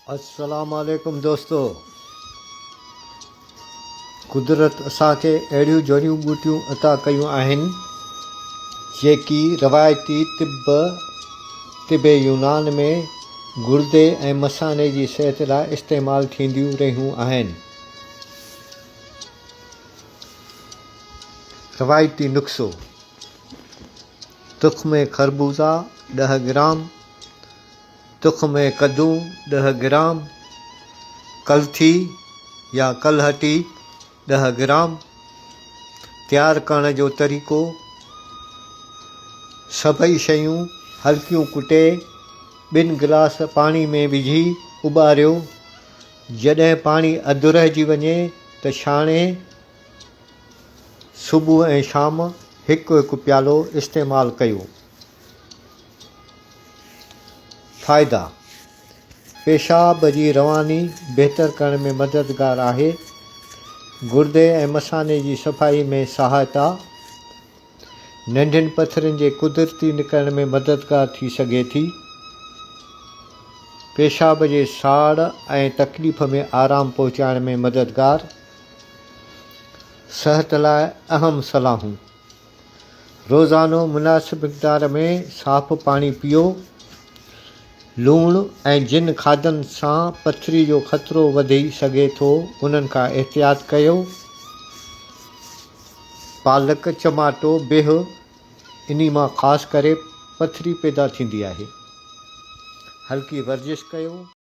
अस्सलाम वालेकुम दोस्तो। कुदरत असांखे अहिड़ियूं जड़ियूं ॿूटियूं अता कयूं आहिनि जेकी रवायती तिब यूनान में गुर्दे ऐं मसाने जी सिहत लाइ इस्तेमालु थींदियूं रहियूं आहिनि। रवायती नुस्ख़ो: तुख़्म खरबूज़ा 10 ग्राम, तुख़्म कद्दू 10 ग्राम, कलथी या कलहटी 10 ग्राम। तयारु करण जो तरीक़ो: सभई शयूं हल्कियूं कुटे 2 गिलास पाणी में विझी उॿारियो। जॾहिं पाणी अधु रहिजी वञे त छाणे सुबुह ऐं शाम हिकु प्यालो इस्तेमालु कयो। फ़ाइदा: पेशाब जी रवानी बहितर करण में मददगार आहे, गुर्दे ऐं मसाने जी सफ़ाई में सहायता, नंढनि पथरनि जे कुदरती निकिरण में मददगार थी सघे थी, पेशाब जे साड़ ऐं तकलीफ़ में आराम पहुचाइण में मददगार। सिहत लाइ अहम सलाहूं: रोज़ानो मुनासिब मिक़दार में साफ़ पाणी पीओ। लूणु ऐं जिन खाधनि सां पथरी जो ख़तरो वधी सघे थो उन्हनि खां एहतियात कयो। पालक, टमाटो, बिहु, इन मां ख़ासि करे पथरी पैदा थींदी आहे। हल्की वर्जिश कयो।